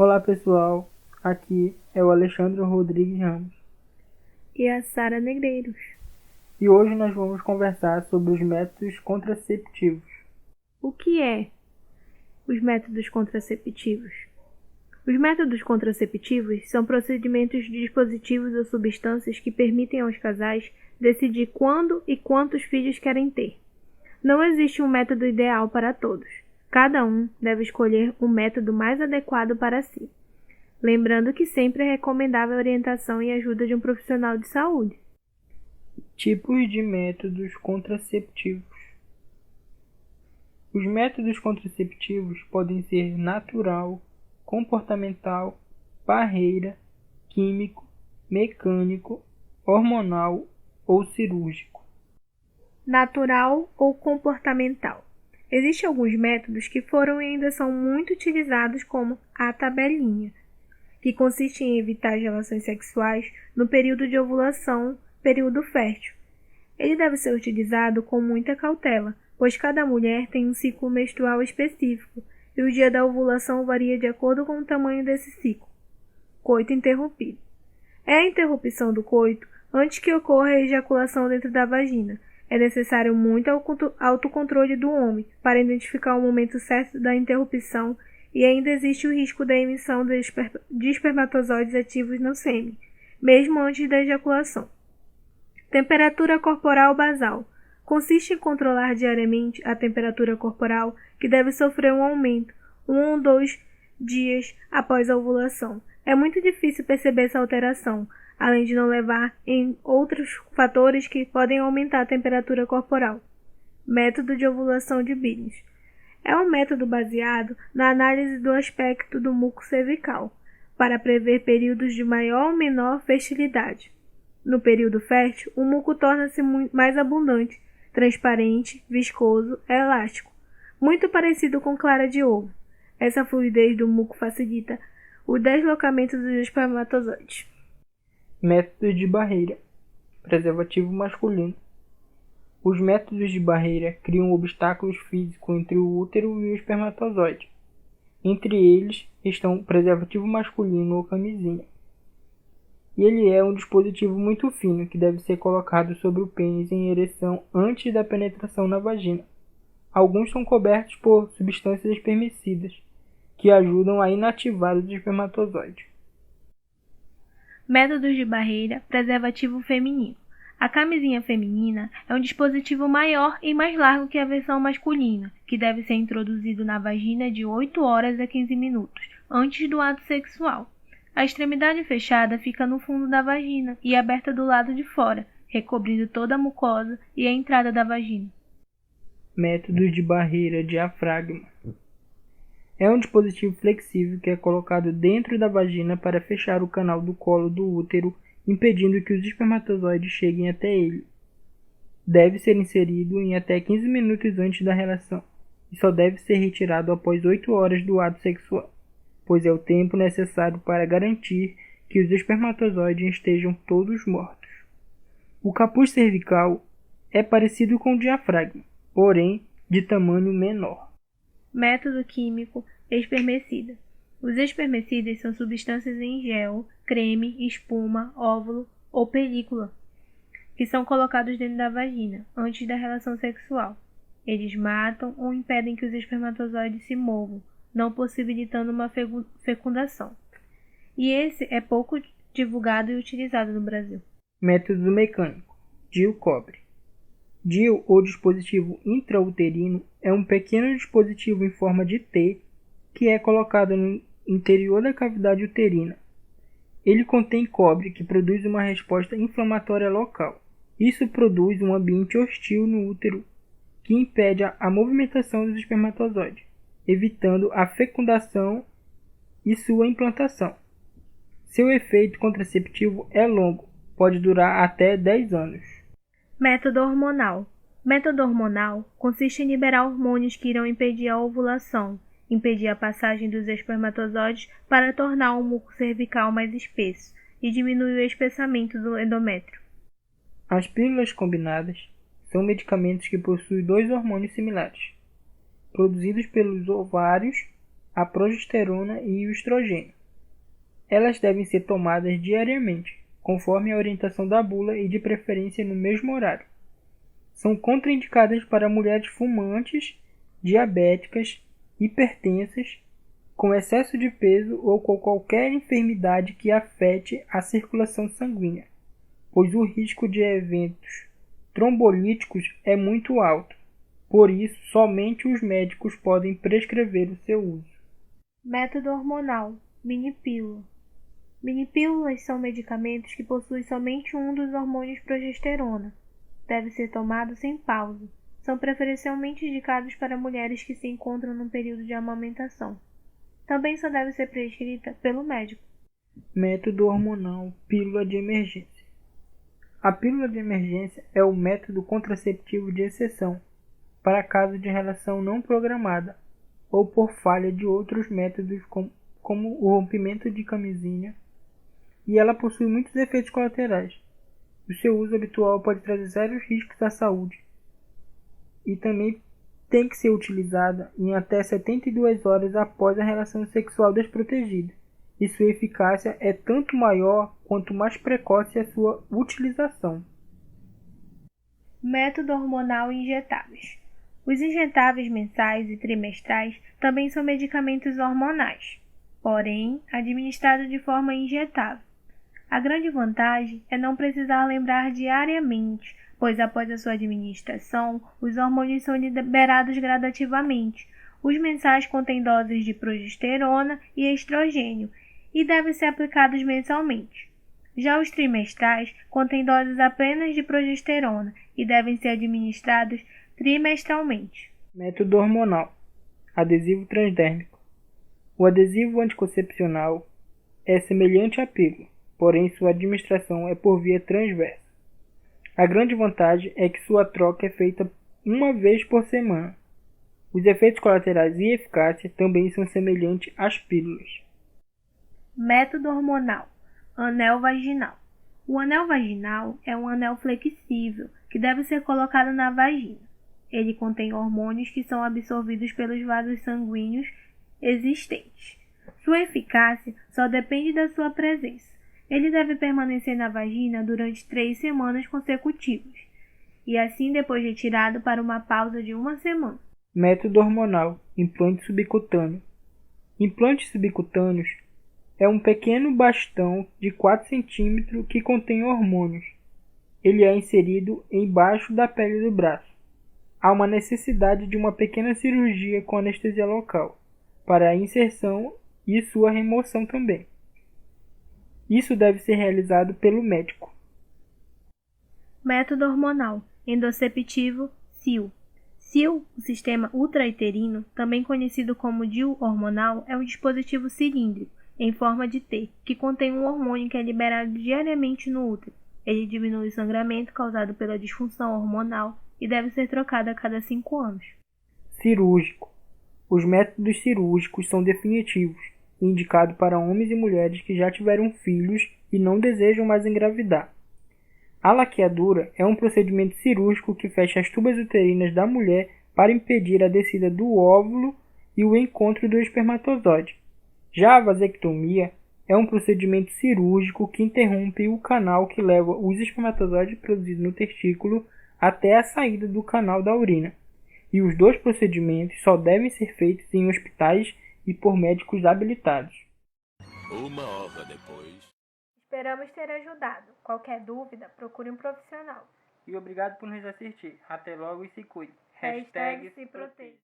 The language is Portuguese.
Olá pessoal, aqui é o Alexandre Rodrigues Ramos e a Sara Negreiros. E hoje nós vamos conversar sobre os métodos contraceptivos. O que é os métodos contraceptivos? Os métodos contraceptivos são procedimentos de dispositivos ou substâncias que permitem aos casais decidir quando e quantos filhos querem ter. Não existe um método ideal para todos. Cada um deve escolher o método mais adequado para si. Lembrando que sempre é recomendável a orientação e ajuda de um profissional de saúde. Tipos de métodos contraceptivos. Os métodos contraceptivos podem ser natural, comportamental, barreira, químico, mecânico, hormonal ou cirúrgico. Natural ou comportamental. Existem alguns métodos que foram e ainda são muito utilizados, como a tabelinha, que consiste em evitar as relações sexuais no período de ovulação, período fértil. Ele deve ser utilizado com muita cautela, pois cada mulher tem um ciclo menstrual específico e o dia da ovulação varia de acordo com o tamanho desse ciclo. Coito interrompido. É a interrupção do coito antes que ocorra a ejaculação dentro da vagina. É necessário muito autocontrole do homem para identificar o momento certo da interrupção e ainda existe o risco da emissão de espermatozoides ativos no sêmen, mesmo antes da ejaculação. Temperatura corporal basal. Consiste em controlar diariamente a temperatura corporal, que deve sofrer um aumento 1 ou 2 dias após a ovulação. É muito difícil perceber essa alteração, além de não levar em outros fatores que podem aumentar a temperatura corporal. Método de ovulação de Billings. É um método baseado na análise do aspecto do muco cervical, para prever períodos de maior ou menor fertilidade. No período fértil, o muco torna-se mais abundante, transparente, viscoso, elástico, muito parecido com clara de ovo. Essa fluidez do muco facilita o deslocamento dos espermatozoides. Método de barreira. Preservativo masculino. Os métodos de barreira criam obstáculos físicos entre o útero e o espermatozoide. Entre eles estão o preservativo masculino ou camisinha. E ele é um dispositivo muito fino que deve ser colocado sobre o pênis em ereção antes da penetração na vagina. Alguns são cobertos por substâncias espermicidas, que ajudam a inativar os espermatozoides. Métodos de barreira, preservativo feminino. A camisinha feminina é um dispositivo maior e mais largo que a versão masculina, que deve ser introduzido na vagina de 8 horas a 15 minutos, antes do ato sexual. A extremidade fechada fica no fundo da vagina e aberta do lado de fora, recobrindo toda a mucosa e a entrada da vagina. Métodos de barreira diafragma. É um dispositivo flexível que é colocado dentro da vagina para fechar o canal do colo do útero, impedindo que os espermatozoides cheguem até ele. Deve ser inserido em até 15 minutos antes da relação e só deve ser retirado após 8 horas do ato sexual, pois é o tempo necessário para garantir que os espermatozoides estejam todos mortos. O capuz cervical é parecido com o diafragma, porém de tamanho menor. Método químico espermicida. Os espermicidas são substâncias em gel, creme, espuma, óvulo ou película, que são colocados dentro da vagina antes da relação sexual. Eles matam ou impedem que os espermatozoides se movam, não possibilitando uma fecundação. E esse é pouco divulgado e utilizado no Brasil. Método mecânico. DIU cobre. DIU, ou dispositivo intrauterino, é um pequeno dispositivo em forma de T que é colocado no interior da cavidade uterina. Ele contém cobre, que produz uma resposta inflamatória local. Isso produz um ambiente hostil no útero que impede a movimentação dos espermatozoides, evitando a fecundação e sua implantação. Seu efeito contraceptivo é longo, pode durar até 10 anos. Método hormonal. Método hormonal consiste em liberar hormônios que irão impedir a ovulação, impedir a passagem dos espermatozoides para tornar o muco cervical mais espesso e diminuir o espessamento do endométrio. As pílulas combinadas são medicamentos que possuem dois hormônios similares, produzidos pelos ovários a progesterona e o estrogênio. Elas devem ser tomadas diariamente, conforme a orientação da bula e de preferência no mesmo horário. São contraindicadas para mulheres fumantes, diabéticas, hipertensas, com excesso de peso ou com qualquer enfermidade que afete a circulação sanguínea, pois o risco de eventos trombolíticos é muito alto. Por isso, somente os médicos podem prescrever o seu uso. Método hormonal, minipílula. Minipílulas são medicamentos que possuem somente um dos hormônios progesterona. Deve ser tomado sem pausa. São preferencialmente indicados para mulheres que se encontram num período de amamentação. Também só deve ser prescrita pelo médico. Método hormonal, pílula de emergência. A pílula de emergência é o método contraceptivo de exceção para caso de relação não programada ou por falha de outros métodos como o rompimento de camisinha, e ela possui muitos efeitos colaterais. O seu uso habitual pode trazer sérios riscos à saúde e também tem que ser utilizada em até 72 horas após a relação sexual desprotegida, e sua eficácia é tanto maior quanto mais precoce a sua utilização. Método hormonal injetáveis. Os injetáveis mensais e trimestrais também são medicamentos hormonais, porém administrados de forma injetável. A grande vantagem é não precisar lembrar diariamente, pois após a sua administração, os hormônios são liberados gradativamente. Os mensais contêm doses de progesterona e estrogênio e devem ser aplicados mensalmente. Já os trimestrais contêm doses apenas de progesterona e devem ser administrados trimestralmente. Método hormonal, adesivo transdérmico. O adesivo anticoncepcional é semelhante à pílula, porém sua administração é por via transversa. A grande vantagem é que sua troca é feita uma vez por semana. Os efeitos colaterais e eficácia também são semelhantes às pílulas. Método hormonal, anel vaginal. O anel vaginal é um anel flexível que deve ser colocado na vagina. Ele contém hormônios que são absorvidos pelos vasos sanguíneos existentes. Sua eficácia só depende da sua presença. Ele deve permanecer na vagina durante 3 semanas consecutivas, e assim depois retirado para uma pausa de 1 semana. Método hormonal, implante subcutâneo. Implantes subcutâneos é um pequeno bastão de 4 cm que contém hormônios. Ele é inserido embaixo da pele do braço. Há uma necessidade de uma pequena cirurgia com anestesia local, para a inserção e sua remoção também. Isso deve ser realizado pelo médico. Método hormonal, endoceptivo, SIL. SIL, o sistema ultrauterino, também conhecido como DIU hormonal, é um dispositivo cilíndrico, em forma de T, que contém um hormônio que é liberado diariamente no útero. Ele diminui o sangramento causado pela disfunção hormonal e deve ser trocado a cada 5 anos. Cirúrgico. Os métodos cirúrgicos são definitivos e indicados para homens e mulheres que já tiveram filhos e não desejam mais engravidar. A laqueadura é um procedimento cirúrgico que fecha as tubas uterinas da mulher para impedir a descida do óvulo e o encontro do espermatozoide. Já a vasectomia é um procedimento cirúrgico que interrompe o canal que leva os espermatozoides produzidos no testículo até a saída do canal da urina. E os 2 procedimentos só devem ser feitos em hospitais e por médicos habilitados. 1 hora depois. Esperamos ter ajudado. Qualquer dúvida, procure um profissional. E obrigado por nos assistir. Até logo e se cuide. #se proteja.